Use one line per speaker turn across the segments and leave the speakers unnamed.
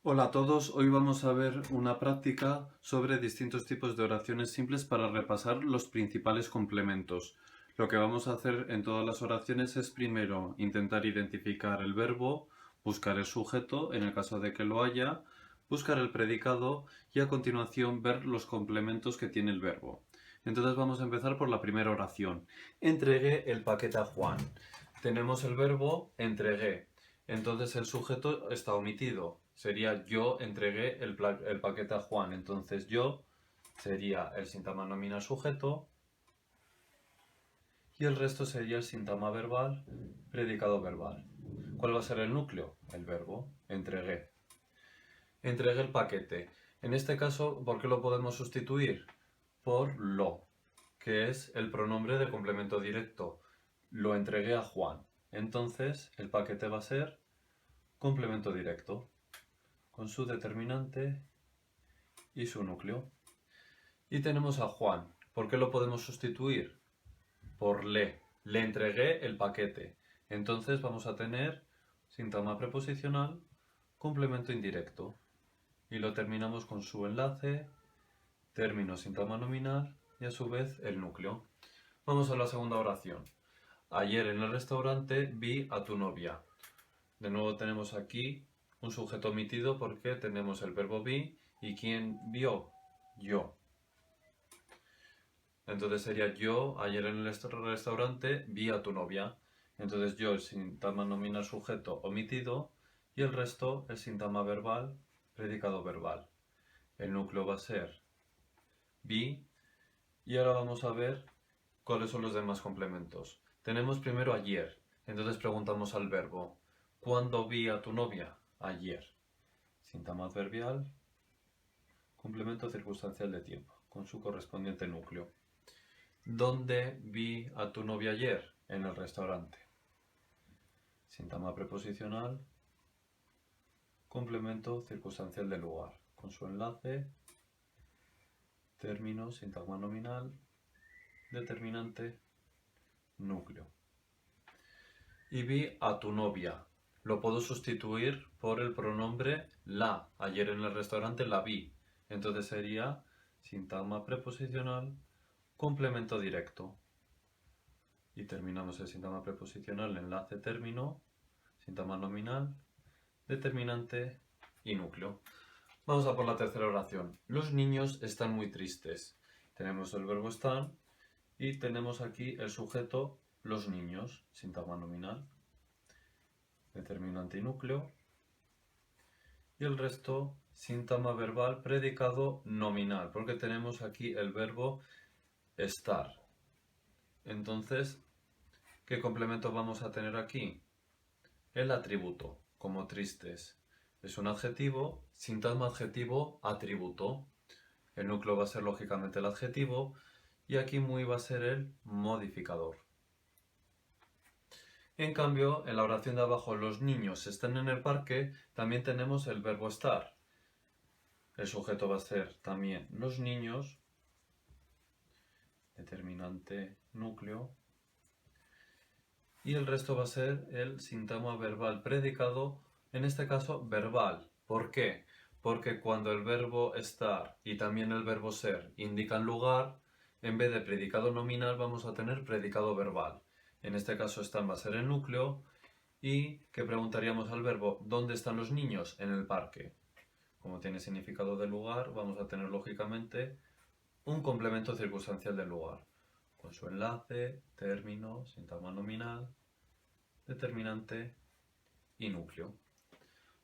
Hola a todos, hoy vamos a ver una práctica sobre distintos tipos de oraciones simples para repasar los principales complementos. Lo que vamos a hacer en todas las oraciones es primero intentar identificar el verbo, buscar el sujeto en el caso de que lo haya, buscar el predicado y a continuación ver los complementos que tiene el verbo. Entonces vamos a empezar por la primera oración. Entregué el paquete a Juan. Tenemos el verbo entregué. Entonces el sujeto está omitido. Sería yo entregué el paquete a Juan. Entonces yo sería el sintagma nominal sujeto y el resto sería el sintagma verbal, predicado verbal. ¿Cuál va a ser el núcleo? El verbo entregué. Entregué el paquete. En este caso, ¿por qué lo podemos sustituir? Por lo, que es el pronombre de complemento directo. Lo entregué a Juan. Entonces el paquete va a ser complemento directo, con su determinante y su núcleo. Y tenemos a Juan. ¿Por qué lo podemos sustituir? Por le. Le entregué el paquete. Entonces vamos a tener sintagma preposicional, complemento indirecto. Y lo terminamos con su enlace, término sintagma nominal y a su vez el núcleo. Vamos a la segunda oración. Ayer en el restaurante vi a tu novia. De nuevo tenemos aquí un sujeto omitido porque tenemos el verbo vi y ¿quién vio? Yo. Entonces sería yo ayer en el restaurante vi a tu novia. Entonces yo el sintagma nominal sujeto omitido y el resto el sintagma verbal predicado verbal. El núcleo va a ser vi y ahora vamos a ver cuáles son los demás complementos. Tenemos primero ayer. Entonces preguntamos al verbo ¿cuándo vi a tu novia? Ayer. Sintagma adverbial, complemento circunstancial de tiempo, con su correspondiente núcleo. ¿Dónde vi a tu novia ayer? En el restaurante. Sintagma preposicional, complemento circunstancial del lugar, con su enlace, término, sintagma nominal, determinante, núcleo. Y vi a tu novia. Lo puedo sustituir por el pronombre la. Ayer en el restaurante la vi. Entonces sería sintagma preposicional, complemento directo. Y terminamos el sintagma preposicional, enlace, término, sintagma nominal, determinante y núcleo. Vamos a por la tercera oración. Los niños están muy tristes. Tenemos el verbo estar y tenemos aquí el sujeto los niños, sintagma nominal, determinante y núcleo. Y el resto, sintagma verbal, predicado nominal, porque tenemos aquí el verbo estar. Entonces, ¿qué complemento vamos a tener aquí? El atributo, como tristes. Es un adjetivo, sintagma adjetivo, atributo. El núcleo va a ser lógicamente el adjetivo y aquí muy va a ser el modificador. En cambio, en la oración de abajo, los niños están en el parque, también tenemos el verbo estar. El sujeto va a ser también los niños, determinante núcleo, y el resto va a ser el sintagma verbal predicado, en este caso verbal. ¿Por qué? Porque cuando el verbo estar y también el verbo ser indican lugar, en vez de predicado nominal vamos a tener predicado verbal. En este caso están va a ser el núcleo y que preguntaríamos al verbo ¿dónde están los niños? En el parque. Como tiene significado de lugar, vamos a tener lógicamente un complemento circunstancial del lugar, con su enlace, término, sintagma nominal, determinante y núcleo.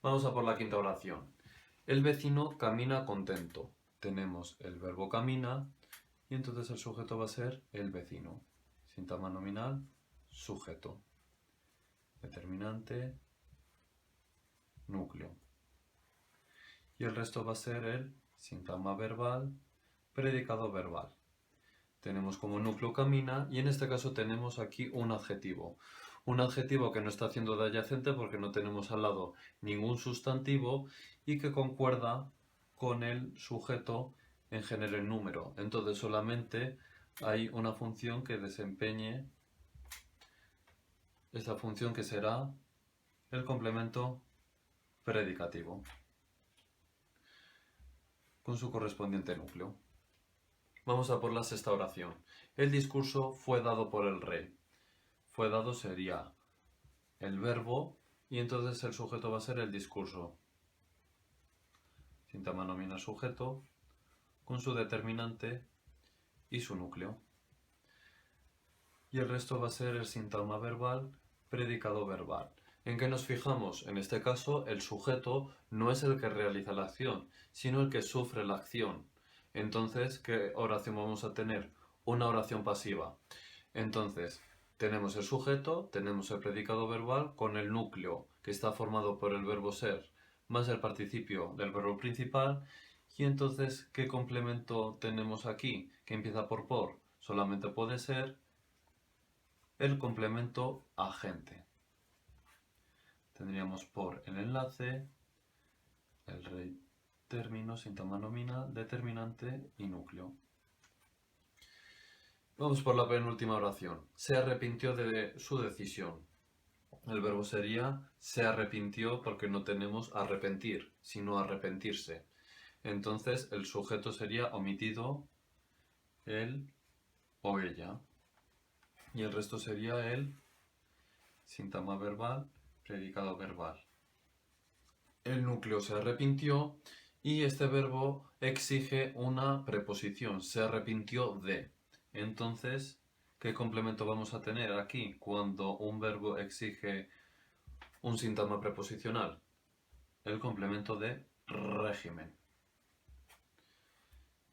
Vamos a por la quinta oración. El vecino camina contento. Tenemos el verbo camina y entonces el sujeto va a ser el vecino. Sintagma nominal, sujeto. Determinante, núcleo. Y el resto va a ser el sintagma verbal, predicado verbal. Tenemos como núcleo camina y en este caso tenemos aquí un adjetivo. Un adjetivo que no está haciendo de adyacente porque no tenemos al lado ningún sustantivo y que concuerda con el sujeto en género y número. Entonces solamente hay una función que desempeñe esa función que será el complemento predicativo. con su correspondiente núcleo. Vamos a por la sexta oración. El discurso fue dado por el rey. Fue dado sería el verbo y entonces el sujeto va a ser el discurso. Síntagma nominal sujeto con su determinante y su núcleo. Y el resto va a ser el sintagma verbal, predicado verbal. ¿En qué nos fijamos? En este caso, el sujeto no es el que realiza la acción, sino el que sufre la acción. Entonces, ¿qué oración vamos a tener? Una oración pasiva. Entonces, tenemos el sujeto, tenemos el predicado verbal con el núcleo, que está formado por el verbo ser, más el participio del verbo principal. Y entonces, ¿qué complemento tenemos aquí? Que empieza por. Solamente puede ser el complemento agente. Tendríamos por el enlace, el rey término, síntagma nominal, determinante y núcleo. Vamos por la penúltima oración. Se arrepintió de su decisión. El verbo sería se arrepintió porque no tenemos arrepentir, sino arrepentirse. Entonces el sujeto sería omitido él o ella. Y el resto sería el síntagma verbal, predicado verbal. El núcleo se arrepintió y este verbo exige una preposición. Se arrepintió de. Entonces, ¿qué complemento vamos a tener aquí cuando un verbo exige un síntagma preposicional? El complemento de régimen.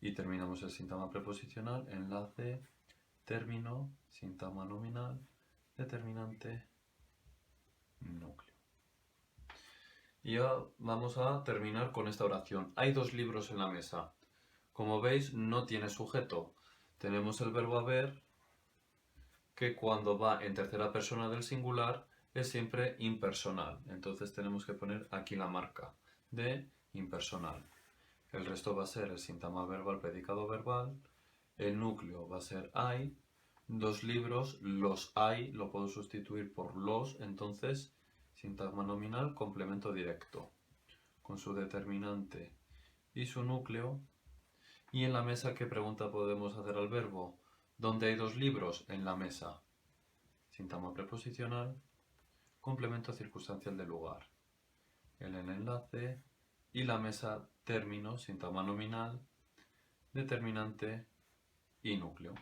Y terminamos el síntagma preposicional, enlace, término, síntagma nominal, determinante, núcleo. Y ya vamos a terminar con esta oración. Hay dos libros en la mesa. Como veis, no tiene sujeto. Tenemos el verbo haber, que cuando va en tercera persona del singular es siempre impersonal. Entonces tenemos que poner aquí la marca de impersonal. El resto va a ser el síntagma verbal, predicado verbal. El núcleo va a ser hay. Dos libros, los hay, lo puedo sustituir por los, entonces síntagma nominal, complemento directo, con su determinante y su núcleo. Y en la mesa, ¿qué pregunta podemos hacer al verbo? ¿Dónde hay dos libros? En la mesa. Síntagma preposicional, complemento circunstancial del lugar. El enlace y la mesa, término, síntagma nominal, determinante y núcleo.